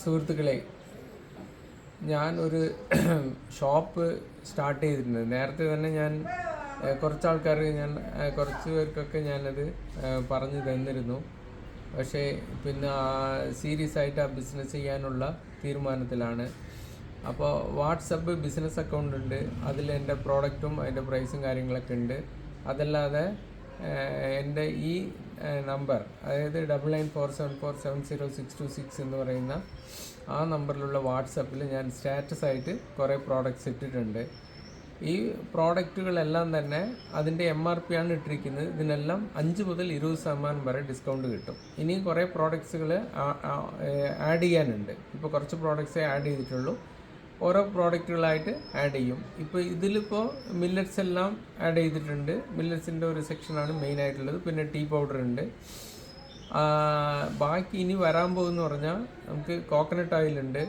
സുഹൃത്തുക്കളെ, ഞാൻ ഒരു ഷോപ്പ് സ്റ്റാർട്ട് ചെയ്തിട്ടുണ്ട്. നേരത്തെ തന്നെ ഞാൻ കുറച്ച് പേർക്കൊക്കെ ഞാനത് പറഞ്ഞു തന്നിരുന്നു. പക്ഷേ പിന്നെ സീരിയസ് ആയിട്ട് ആ ബിസിനസ് ചെയ്യാനുള്ള തീരുമാനത്തിലാണ്. അപ്പോൾ വാട്സപ്പ് ബിസിനസ് അക്കൗണ്ട് ഉണ്ട്, അതിൽ എൻ്റെ പ്രോഡക്റ്റും അതിൻ്റെ പ്രൈസും കാര്യങ്ങളൊക്കെ ഉണ്ട്. അതല്ലാതെ എൻ്റെ ഈ നമ്പർ, അതായത് 9947470626 എന്ന് പറയുന്ന ആ നമ്പറിലുള്ള വാട്സപ്പിൽ ഞാൻ സ്റ്റാറ്റസ് ആയിട്ട് കുറേ പ്രോഡക്റ്റ്സ് ഇട്ടിട്ടുണ്ട്. ഈ പ്രോഡക്റ്റുകളെല്ലാം തന്നെ അതിൻ്റെ MRP ആണ് ഇട്ടിരിക്കുന്നത്. ഇതിനെല്ലാം 5 മുതൽ 20% വരെ ഡിസ്കൗണ്ട് കിട്ടും. ഇനിയും കുറേ പ്രോഡക്ട്സുകൾ ആഡ് ചെയ്യാനുണ്ട്. ഇപ്പോൾ കുറച്ച് പ്രോഡക്ട്സേ ആഡ് ചെയ്തിട്ടുള്ളൂ. ഓരോ പ്രോഡക്റ്റുകളായിട്ട് ആഡ് ചെയ്യും. ഇപ്പോൾ ഇതിലിപ്പോൾ മില്ലറ്റ്സ് എല്ലാം ആഡ് ചെയ്തിട്ടുണ്ട്. മില്ലറ്റ്സിൻ്റെ ഒരു സെക്ഷനാണ് മെയിനായിട്ടുള്ളത്. പിന്നെ ടീ പൗഡർ ഉണ്ട്. ബാക്കി ഇനി വരാൻ പോകുമെന്ന് പറഞ്ഞാൽ നമുക്ക് കോക്കനട്ട് ഓയിലുണ്ട്,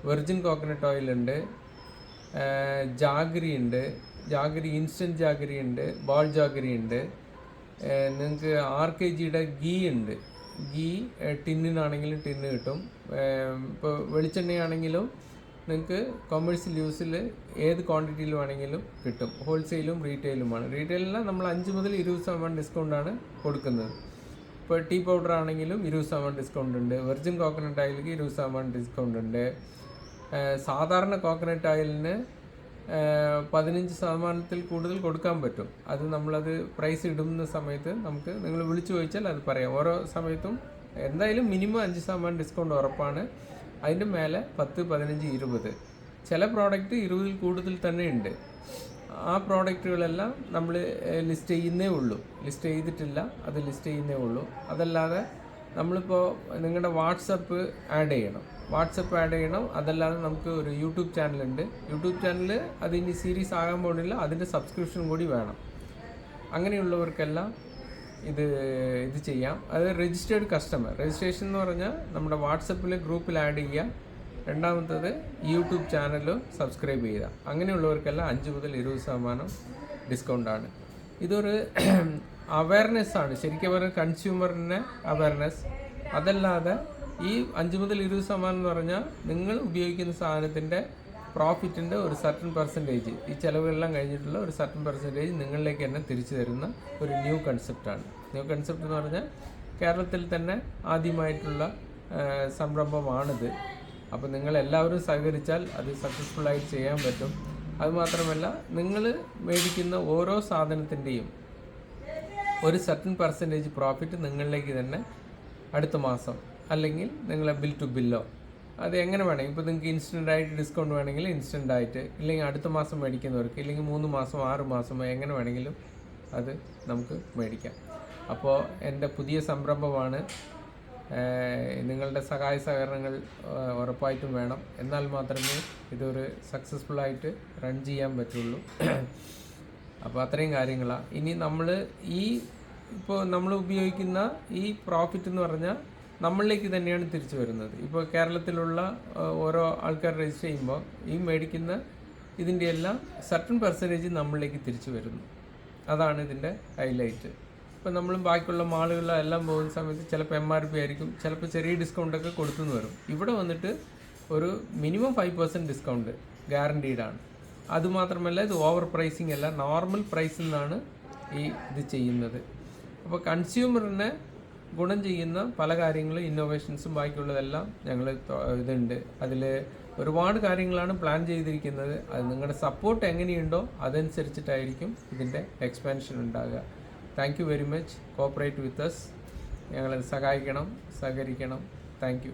വെർജിൻ കോക്കനട്ട് ഓയിലുണ്ട്, ജാഗരി ഉണ്ട്, ഇൻസ്റ്റൻറ്റ് ജാഗരി ഉണ്ട്, ബാൾ ജാഗരി ഉണ്ട്. നിങ്ങൾക്ക് 6 kg ഗീ ഉണ്ട്. ഗീ ടിന്നിനാണെങ്കിലും ടിന്ന് കിട്ടും. ഇപ്പോൾ വെളിച്ചെണ്ണയാണെങ്കിലും നിങ്ങൾക്ക് കൊമേഴ്സ്യൽ യൂസിൽ ഏത് ക്വാണ്ടിറ്റിയിൽ വേണമെങ്കിലും കിട്ടും. ഹോൾസെയിലും റീറ്റെയിലുമാണ്. റീറ്റെയിലിന് നമ്മൾ 5 മുതൽ 20% ഡിസ്കൗണ്ടാണ് കൊടുക്കുന്നത്. ഇപ്പോൾ ടീ പൗഡർ ആണെങ്കിലും 20% ഡിസ്കൗണ്ട് ഉണ്ട്. വെർജിൻ കോക്കനട്ട് ഓയിലിക്ക് 20% ഡിസ്കൗണ്ട് ഉണ്ട്. സാധാരണ കോക്കനട്ട് ഓയിലിന് 15% കൂടുതൽ കൊടുക്കാൻ പറ്റും. അത് നമ്മളത് പ്രൈസ് ഇടുന്ന സമയത്ത് നിങ്ങൾ വിളിച്ചു ചോദിച്ചാൽ അത് പറയാം. ഓരോ സമയത്തും എന്തായാലും മിനിമം 5% ഡിസ്കൗണ്ട് ഉറപ്പാണ്. അതിൻ്റെ മേലെ 10, 15, 20. ചില പ്രോഡക്റ്റ് 20 കൂടുതൽ തന്നെ ഉണ്ട്. ആ പ്രോഡക്റ്റുകളെല്ലാം നമ്മൾ ലിസ്റ്റ് ചെയ്തിട്ടില്ല, അത് ലിസ്റ്റ് ചെയ്യുന്നേ ഉള്ളൂ. അതല്ലാതെ നമ്മളിപ്പോൾ നിങ്ങളുടെ വാട്സപ്പ് ആഡ് ചെയ്യണം. അതല്ലാതെ നമുക്ക് ഒരു യൂട്യൂബ് ചാനലുണ്ട്. യൂട്യൂബ് ചാനൽ അതിന് സീരീസ് ആകാൻ പോകുന്നില്ല, അതിൻ്റെ സബ്സ്ക്രിപ്ഷൻ കൂടി വേണം. അങ്ങനെയുള്ളവർക്കെല്ലാം ഇത് ചെയ്യാം. അത് രജിസ്റ്റേർഡ് കസ്റ്റമർ രജിസ്ട്രേഷൻ എന്ന് പറഞ്ഞാൽ നമ്മുടെ വാട്സപ്പിൽ ഗ്രൂപ്പിൽ ആഡ് ചെയ്യുക. രണ്ടാമത്തത് യൂട്യൂബ് ചാനലും സബ്സ്ക്രൈബ് ചെയ്യുക. അങ്ങനെയുള്ളവർക്കെല്ലാം 5 മുതൽ 20% ഡിസ്കൗണ്ടാണ്. ഇതൊരു അവയർനെസ്സാണ്, ശരിക്കും പറഞ്ഞാൽ കൺസ്യൂമറിൻ്റെ അവയർനെസ്. അതല്ലാതെ ഈ 5 മുതൽ 20% എന്ന് പറഞ്ഞാൽ നിങ്ങൾ ഉപയോഗിക്കുന്ന സാധനത്തിൻ്റെ പ്രോഫിറ്റിൻ്റെ ഒരു സർട്ടൻ പെർസെൻറ്റേജ്, ഈ ചിലവുകളെല്ലാം കഴിഞ്ഞിട്ടുള്ള ഒരു സർട്ടൻ പെർസെൻറ്റേജ് നിങ്ങളിലേക്ക് തന്നെ തിരിച്ചു തരുന്ന ഒരു ന്യൂ കൺസെപ്റ്റാണ്. ന്യൂ കൺസെപ്റ്റ് എന്ന് പറഞ്ഞാൽ കേരളത്തിൽ തന്നെ ആദ്യമായിട്ടുള്ള സംരംഭമാണിത്. അപ്പോൾ നിങ്ങളെല്ലാവരും സഹകരിച്ചാൽ അത് സക്സസ്ഫുള്ളായിട്ട് ചെയ്യാൻ പറ്റും. അതുമാത്രമല്ല, നിങ്ങൾ മേടിക്കുന്ന ഓരോ സാധനത്തിൻ്റെയും ഒരു സർട്ടൻ പെർസെൻറ്റേജ് പ്രോഫിറ്റ് നിങ്ങളിലേക്ക് തന്നെ അടുത്ത മാസം, അല്ലെങ്കിൽ നിങ്ങളെ ബിൽ ടു ബില്ലോ, അത് എങ്ങനെ വേണമെങ്കിൽ, ഇപ്പോൾ നിങ്ങൾക്ക് ഇൻസ്റ്റൻ്റായിട്ട് ഡിസ്കൗണ്ട് വേണമെങ്കിൽ ഇൻസ്റ്റൻ്റായിട്ട്, ഇല്ലെങ്കിൽ അടുത്ത മാസം മേടിക്കുന്നവർക്ക്, ഇല്ലെങ്കിൽ 3 മാസം 6 മാസം എങ്ങനെ വേണമെങ്കിലും അത് നമുക്ക് മേടിക്കാം. അപ്പോൾ എൻ്റെ പുതിയ സംരംഭമാണ്. നിങ്ങളുടെ സഹായ സഹകരണങ്ങൾ ഉറപ്പായിട്ടും വേണം. എന്നാൽ മാത്രമേ ഇതൊരു സക്സസ്ഫുള്ളായിട്ട് റൺ ചെയ്യാൻ പറ്റുള്ളൂ. അപ്പോൾ അത്രയും കാര്യങ്ങളാണ്. ഇനി ഇപ്പോൾ നമ്മൾ ഉപയോഗിക്കുന്ന ഈ പ്രോഫിറ്റ് എന്ന് പറഞ്ഞാൽ നമ്മളിലേക്ക് തന്നെയാണ് തിരിച്ചു വരുന്നത്. ഇപ്പോൾ കേരളത്തിലുള്ള ഓരോ ആൾക്കാർ രജിസ്റ്റർ ചെയ്യുമ്പോൾ ഈ മേടിക്കുന്ന ഇതിൻ്റെ എല്ലാം സർട്ടൻ പെർസെൻറ്റേജ് നമ്മളിലേക്ക് തിരിച്ചു വരുന്നു. അതാണ് ഇതിൻ്റെ ഹൈലൈറ്റ്. ഇപ്പോൾ നമ്മൾ ബാക്കിയുള്ള മാളുകളിലെല്ലാം പോകുന്ന സമയത്ത് ചിലപ്പോൾ MRP ആയിരിക്കും, ചിലപ്പോൾ ചെറിയ ഡിസ്കൗണ്ടൊക്കെ കൊടുത്തുനിന്ന് വരും. ഇവിടെ വന്നിട്ട് ഒരു മിനിമം 5% ഡിസ്കൗണ്ട് ഗ്യാരണ്ടീഡാണ്. അതുമാത്രമല്ല, ഇത് ഓവർ പ്രൈസിങ് അല്ല, നോർമൽ പ്രൈസിൽ നിന്നാണ് ഇത് ചെയ്യുന്നത്. അപ്പോൾ കൺസ്യൂമറിനെ ഗുണം ചെയ്യുന്ന പല കാര്യങ്ങളും, ഇന്നോവേഷൻസും ബാക്കിയുള്ളതെല്ലാം ഇതുണ്ട്. അതിൽ ഒരുപാട് കാര്യങ്ങളാണ് പ്ലാൻ ചെയ്തിരിക്കുന്നത്. അത് നിങ്ങളുടെ സപ്പോർട്ട് എങ്ങനെയുണ്ടോ അതനുസരിച്ചിട്ടായിരിക്കും ഇതിൻ്റെ എക്സ്പാൻഷൻ ഉണ്ടാകുക. Thank you very much. Cooperate with us. ഞങ്ങളെ സഹായിക്കണം, സഹകരിക്കണം. Thank U.